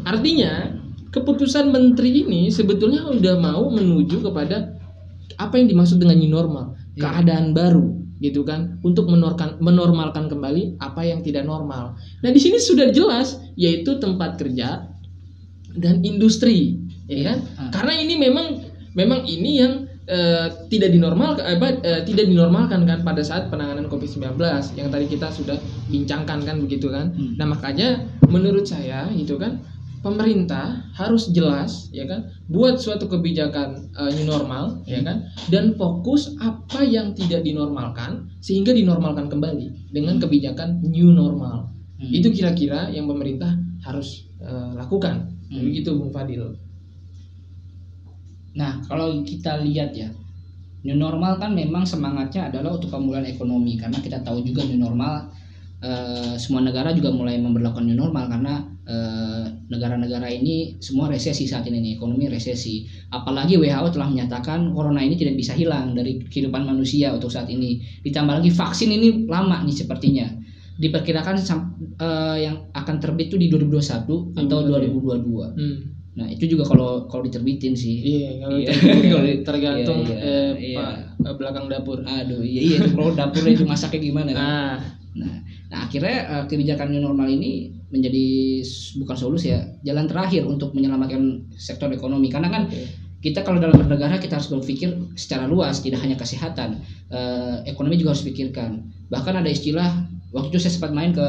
Artinya keputusan menteri ini sebetulnya udah mau menuju kepada apa yang dimaksud dengan new normal, keadaan baru gitu kan, untuk menormalkan kembali apa yang tidak normal. Nah di sini sudah jelas, yaitu tempat kerja dan industri, ya kan? Karena ini memang ini yang tidak dinormalkan kan pada saat penanganan COVID-19 yang tadi kita sudah bincangkan kan begitu kan. Nah makanya menurut saya itu kan pemerintah harus jelas ya kan buat suatu kebijakan new normal ya kan, dan fokus apa yang tidak dinormalkan sehingga dinormalkan kembali dengan kebijakan new normal. Itu kira-kira yang pemerintah harus lakukan. Begitu Bung Fadil. Nah, kalau kita lihat ya, new normal kan memang semangatnya adalah untuk pemulihan ekonomi, karena kita tahu juga new normal semua negara juga mulai memberlakukan new normal karena negara-negara ini semua resesi saat ini nih, ekonomi resesi. Apalagi WHO telah menyatakan corona ini tidak bisa hilang dari kehidupan manusia untuk saat ini. Ditambah lagi vaksin ini lama nih sepertinya. Diperkirakan yang akan terbit itu di 2021 atau 2022. Nah itu juga kalau diterbitin sih. Iya, kalau tergantung belakang dapur. Aduh, iya itu kalau dapurnya itu masaknya gimana kan? Nah akhirnya kebijakan new normal ini menjadi bukan solusi ya, jalan terakhir untuk menyelamatkan sektor ekonomi. Karena kan kita kalau dalam bernegara kita harus berpikir secara luas, tidak hanya kesehatan, ekonomi juga harus pikirkan. Bahkan ada istilah, waktu itu saya sempat main ke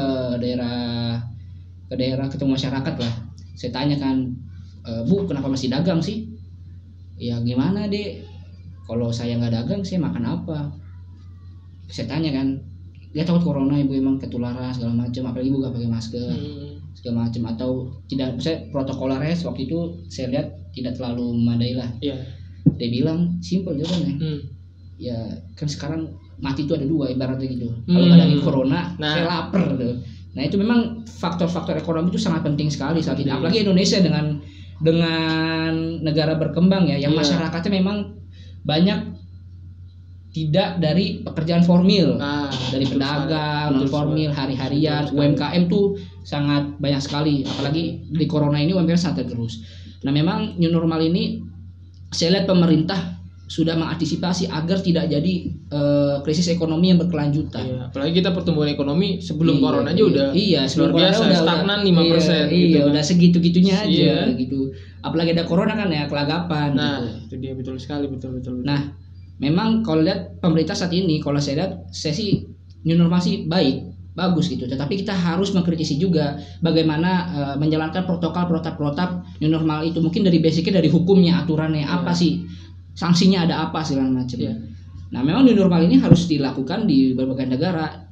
daerah ketemu masyarakat lah. Saya tanya kan, Bu, kenapa masih dagang sih? Ya gimana deh, kalau saya nggak dagang saya makan apa? Saya tanya kan, dia takut corona ibu, emang ketularan segala macam, apalagi ibu nggak pakai masker segala macam, atau tidak, saya protokolernya waktu itu saya lihat tidak terlalu memadai lah. Dia bilang simple jawabannya, ya kan sekarang mati itu ada dua ibaratnya gitu. Kalau ngadangin corona, saya lapar tuh. Nah itu memang faktor-faktor ekonomi itu sangat penting sekali saat ini, apalagi Indonesia dengan negara berkembang ya, yang masyarakatnya memang banyak tidak dari pekerjaan formil, dari pedagang, non formil, hari-harian, UMKM tuh sangat banyak sekali, apalagi di corona ini UMKM sangat tergerus. Nah memang new normal ini saya lihat pemerintah sudah mengantisipasi agar tidak jadi krisis ekonomi yang berkelanjutan. Apalagi kita pertumbuhan ekonomi sebelum corona aja udah sebelum luar biasa, udah stagnan 5%. Udah segitu-gitunya aja gitu. Apalagi ada corona kan ya, kelagapan gitu. Itu dia, betul sekali, betul. Nah, memang kalau lihat pemerintah saat ini, kalau saya lihat, saya sih new normal sih bagus gitu. Tetapi kita harus mengkritisi juga bagaimana menjalankan protokol new normal itu. Mungkin dari basicnya, dari hukumnya, aturannya apa sih, sanksinya ada apa segala macam. Nah, memang new normal ini harus dilakukan di berbagai negara.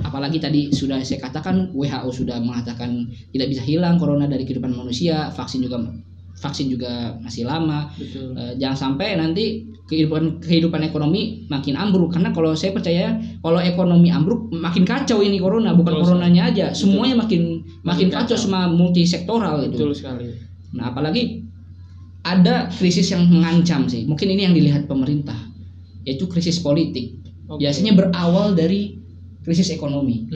Apalagi tadi sudah saya katakan, WHO sudah mengatakan tidak bisa hilang corona dari kehidupan manusia. Vaksin juga masih lama. Jangan sampai nanti kehidupan ekonomi makin ambruk, karena kalau saya percaya kalau ekonomi ambruk makin kacau ini corona, bukan coronanya aja, semuanya makin kacau, semua multisektoral gitu. Betul sekali. Nah, apalagi ada krisis yang mengancam sih, mungkin ini yang dilihat pemerintah, yaitu krisis politik. Biasanya berawal dari krisis ekonomi.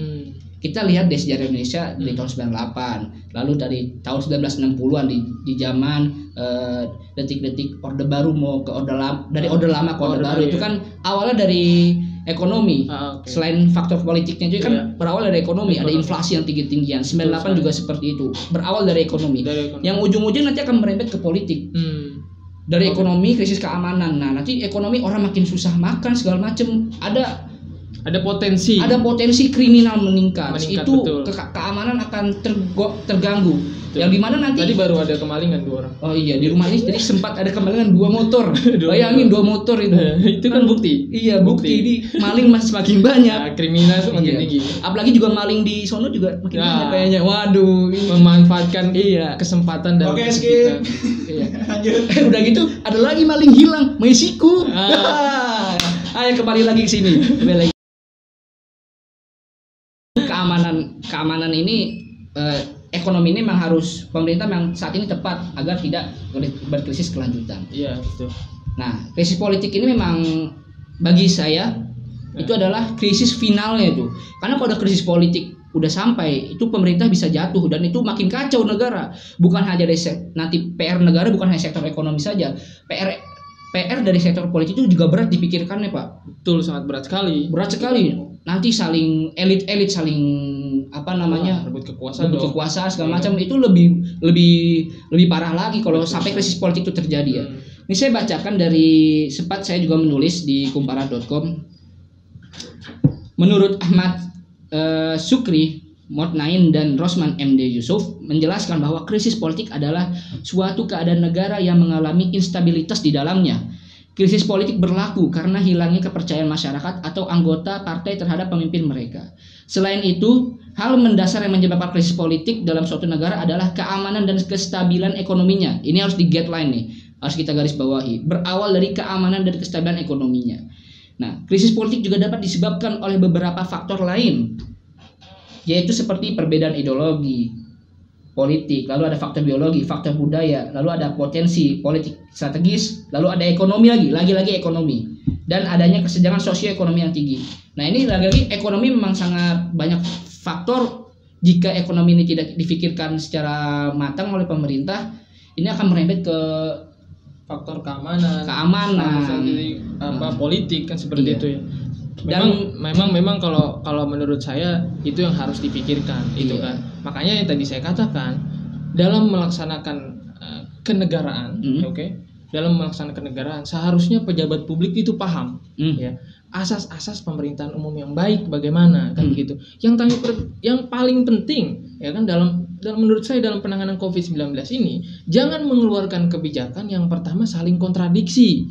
Kita lihat di sejarah Indonesia dari tahun 98, lalu dari tahun 1960-an di zaman detik-detik Orde Baru mau ke Orde Lama, dari Orde Lama ke Orde Baru itu kan awalnya dari ekonomi. Selain faktor politiknya juga kan berawal dari ekonomi, ada inflasi yang tinggi-tinggian. 98 juga seperti itu, berawal dari ekonomi. Yang ujung-ujung nanti akan merembet ke politik. Dari ekonomi krisis keamanan. Nah, nanti ekonomi orang makin susah makan segala macam. Ada potensi kriminal meningkat itu, keamanan akan terganggu. Betul. Yang dimana nanti tadi baru ada kemalingan 2 orang. Oh iya, di rumah ini jadi sempat ada kemalingan 2 motor. Bayangin 2 motor itu. Itu kan bukti. Iya, bukti. Ini maling masih semakin banyak. Kriminal semakin tinggi. Apalagi juga maling di sono juga makin banyak kayaknya. Waduh, memanfaatkan kesempatan dan kita. Lanjut. Udah gitu ada lagi maling hilang, Meksiko. Ayo kembali lagi ke sini. Keamanan ini, ekonomi ini memang harus pemerintah memang saat ini tepat agar tidak berkrisis kelanjutan. Iya, betul. Nah, krisis politik ini memang bagi saya itu adalah krisis finalnya itu. Karena kalau ada krisis politik udah sampai, itu pemerintah bisa jatuh dan itu makin kacau negara. Bukan hanya dari nanti PR negara bukan hanya sektor ekonomi saja. PR dari sektor politik itu juga berat dipikirkannya, Pak. Betul, sangat berat sekali. Berat sekali. Nanti saling elit saling rebut kekuasaan, segala macam, itu lebih parah lagi kalau sampai krisis politik itu terjadi ya. Ini saya bacakan dari sempat saya juga menulis di kumparan.com. Menurut Ahmad Sukri, Motnain dan Rosman MD Yusuf menjelaskan bahwa krisis politik adalah suatu keadaan negara yang mengalami instabilitas di dalamnya. Krisis politik berlaku karena hilangnya kepercayaan masyarakat atau anggota partai terhadap pemimpin mereka. Selain itu, hal mendasar yang menyebabkan krisis politik dalam suatu negara adalah keamanan dan kestabilan ekonominya. Ini harus di guideline nih, harus kita garis bawahi. Berawal dari keamanan dan kestabilan ekonominya. Nah, krisis politik juga dapat disebabkan oleh beberapa faktor lain, yaitu seperti perbedaan ideologi politik, lalu ada faktor biologi, faktor budaya, lalu ada potensi politik strategis, lalu ada ekonomi lagi ekonomi, dan adanya kesenjangan sosioekonomi yang tinggi. Nah, ini lagi-lagi ekonomi memang sangat banyak faktor. Jika ekonomi ini tidak difikirkan secara matang oleh pemerintah, ini akan merembet ke faktor keamanan, politik kan seperti itu ya. Memang kalau menurut saya itu yang harus dipikirkan, itu kan. Makanya yang tadi saya katakan, dalam melaksanakan kenegaraan, dalam melaksanakan kenegaraan seharusnya pejabat publik itu paham, ya, asas-asas pemerintahan umum yang baik bagaimana kan begitu. Yang paling penting ya kan dalam menurut saya dalam penanganan COVID-19 ini, jangan mengeluarkan kebijakan yang pertama saling kontradiksi.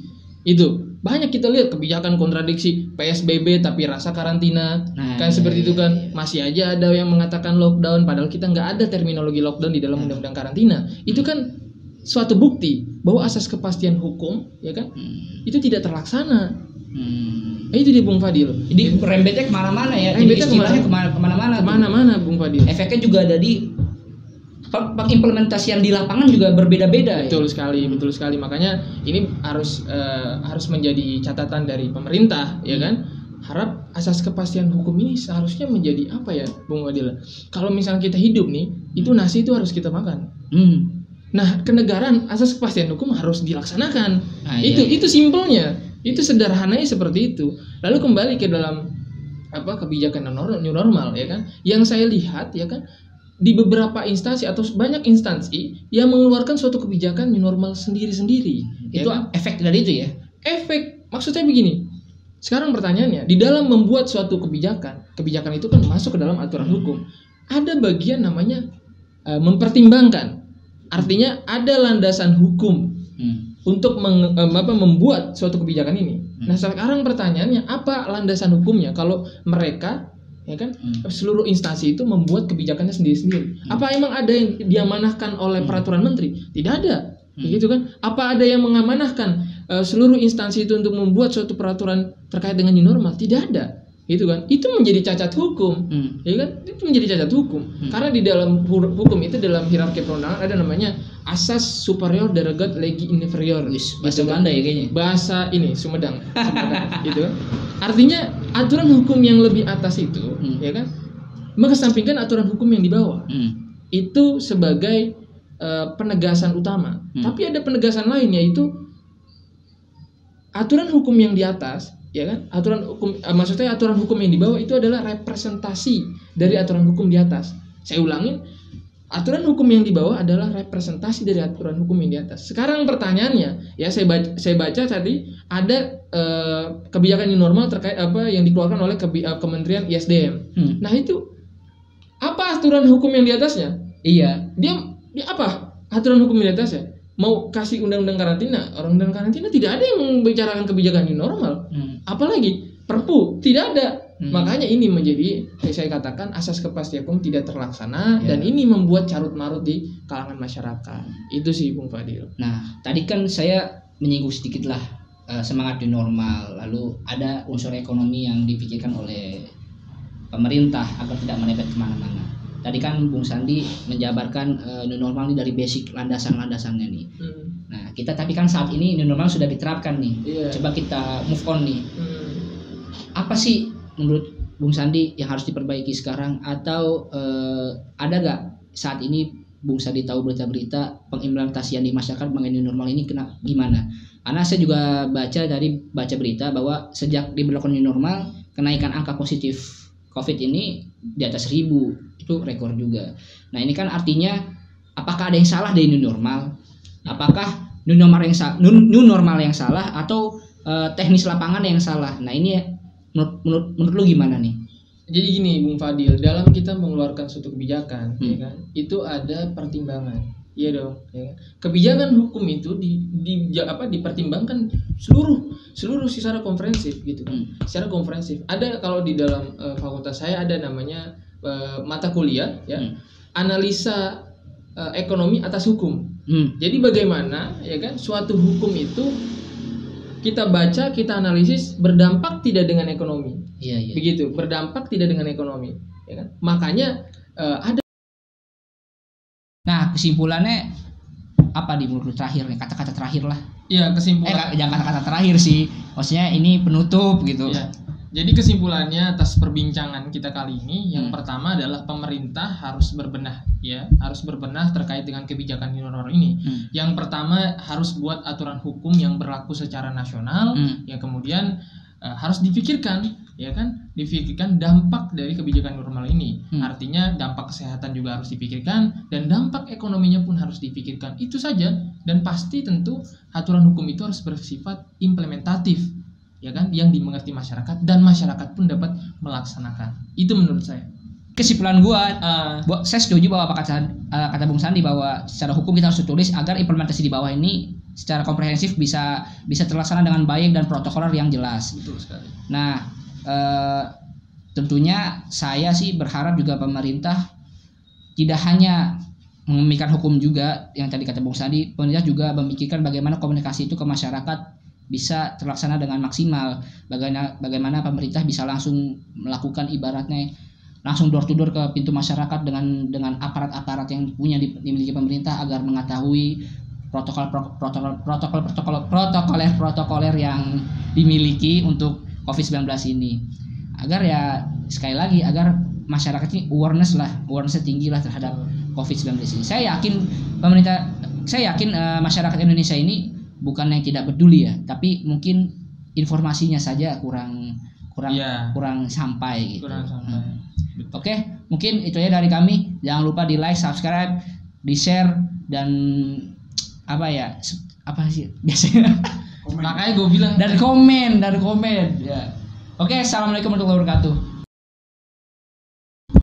Itu banyak kita lihat kebijakan kontradiksi, PSBB tapi rasa karantina, seperti itu kan. Masih aja ada yang mengatakan lockdown padahal kita nggak ada terminologi lockdown di dalam undang-undang karantina. Itu kan suatu bukti bahwa asas kepastian hukum ya kan itu tidak terlaksana. Itu dia Bung Fadil. Jadi rembetnya kemana-mana ya. Istilahnya kemana-mana Bung Fadil. Efeknya juga ada di pengimplementasian di lapangan juga berbeda-beda. Betul sekali. Makanya ini harus menjadi catatan dari pemerintah, ya kan. Harap asas kepastian hukum ini seharusnya menjadi apa ya, Bung Fadil? Kalau misalnya kita hidup nih, itu nasi itu harus kita makan. Nah, kenegaraan asas kepastian hukum harus dilaksanakan. Itu simpelnya, itu sederhananya seperti itu. Lalu kembali ke dalam kebijakan new normal, ya kan? Yang saya lihat, ya kan, di beberapa instansi atau banyak instansi yang mengeluarkan suatu kebijakan new normal sendiri-sendiri. Itu ya, efek dari itu ya? Efek, maksudnya begini. Sekarang pertanyaannya, di dalam membuat suatu kebijakan itu kan masuk ke dalam aturan hukum. Ada bagian namanya mempertimbangkan. Artinya ada landasan hukum untuk membuat suatu kebijakan ini. Nah, sekarang pertanyaannya, apa landasan hukumnya kalau mereka ya kan seluruh instansi itu membuat kebijakannya sendiri-sendiri? Apa emang ada yang diamanahkan oleh peraturan menteri? Tidak ada, begitu kan? Apa ada yang mengamanahkan seluruh instansi itu untuk membuat suatu peraturan terkait dengan new normal? Tidak ada, gitu kan? Itu menjadi cacat hukum, ya kan? Itu menjadi cacat hukum karena di dalam hukum itu, dalam hierarki perundangan ada namanya asas superior derogat legi inferior. Bahasa Belanda ya kayaknya. Bahasa ini Sumedang gitu. Artinya aturan hukum yang lebih atas itu, ya kan, mengesampingkan aturan hukum yang di bawah. Itu sebagai penegasan utama. Tapi ada penegasan lain, yaitu aturan hukum yang di atas, ya kan? Maksudnya aturan hukum yang di bawah itu adalah representasi dari aturan hukum di atas. Saya ulangin, aturan hukum yang di bawah adalah representasi dari aturan hukum yang di atas. Sekarang pertanyaannya, ya saya baca tadi ada kebijakan new normal terkait apa yang dikeluarkan oleh Kementerian ISDM. Nah, itu apa aturan hukum yang di atasnya? Iya. Dia apa aturan hukum yang di atasnya? Mau kasih undang-undang karantina, undang-undang karantina tidak ada yang membicarakan kebijakan new normal. Apalagi Perpu tidak ada. Makanya ini menjadi, saya katakan, asas kepastian hukum tidak terlaksana, dan ini membuat carut marut di kalangan masyarakat. Itu sih Bung Fadil. Nah, tadi kan saya menyinggung sedikit lah semangat new normal, lalu ada unsur ekonomi yang dipikirkan oleh pemerintah agar tidak merebet kemana-mana. Tadi kan Bung Sandi menjabarkan new normal ini dari basic landasan-landasannya nih. Nah, tapi kan saat ini new normal sudah diterapkan nih. Coba kita move on nih. Apa sih menurut Bung Sandi yang harus diperbaiki sekarang, atau ada gak saat ini Bung Sandi tahu berita-berita pengimplementasian di masyarakat mengenai new normal ini gimana? Karena saya juga baca berita bahwa sejak diberlakukan new normal, kenaikan angka positif COVID ini di atas 1000, itu rekor juga. Nah ini kan artinya apakah ada yang salah dari new normal? Apakah new normal yang salah atau teknis lapangan yang salah? Nah ini menurut lu gimana nih? Jadi gini Bung Fadil, dalam kita mengeluarkan suatu kebijakan, ya kan, itu ada pertimbangan, iya dong. Ya kan? Kebijakan hukum itu dipertimbangkan seluruh secara komprehensif gitu kan, secara komprehensif. Ada kalau di dalam fakultas saya ada namanya mata kuliah, ya, analisa ekonomi atas hukum. Jadi bagaimana, ya kan, suatu hukum itu kita baca, kita analisis berdampak tidak dengan ekonomi. Iya. Begitu, berdampak tidak dengan ekonomi, ya kan? Makanya ada. Nah, kesimpulannya apa di menurut terakhir nih, kata-kata terakhir lah. Iya, kesimpulan. Jangan kata-kata terakhir sih. Maksudnya ini penutup gitu. Iya. Jadi kesimpulannya atas perbincangan kita kali ini, yang pertama adalah pemerintah harus berbenah, ya, harus berbenah terkait dengan kebijakan new normal ini. Yang pertama harus buat aturan hukum yang berlaku secara nasional, yang kemudian harus dipikirkan, ya kan, dipikirkan dampak dari kebijakan normal ini. Artinya dampak kesehatan juga harus dipikirkan dan dampak ekonominya pun harus dipikirkan. Itu saja, dan pasti tentu aturan hukum itu harus bersifat implementatif, ya kan, yang dimengerti masyarakat dan masyarakat pun dapat melaksanakan. Itu menurut saya. Kesimpulan saya setuju bahwa kata Bung Sandi bahwa secara hukum kita harus tulis agar implementasi di bawah ini secara komprehensif bisa terlaksana dengan baik dan protokoler yang jelas. Betul sekali. Nah, tentunya saya sih berharap juga pemerintah tidak hanya memikirkan hukum juga yang tadi kata Bung Sandi, pemerintah juga memikirkan bagaimana komunikasi itu ke masyarakat bisa terlaksana dengan maksimal. Bagaimana pemerintah bisa langsung melakukan ibaratnya langsung door to door ke pintu masyarakat dengan aparat-aparat yang dimiliki pemerintah agar mengetahui protokoler yang dimiliki untuk COVID-19 ini, agar ya sekali lagi agar masyarakat ini awareness tinggi lah terhadap COVID-19 ini. Saya yakin masyarakat Indonesia ini bukan yang tidak peduli ya, tapi mungkin informasinya saja kurang sampai gitu. Oke, mungkin itu ya dari kami. Jangan lupa di like, subscribe, di share, dan apa sih biasanya makanya gue bilang dan komen ya. Oke, assalamualaikum warahmatullahi wabarakatuh.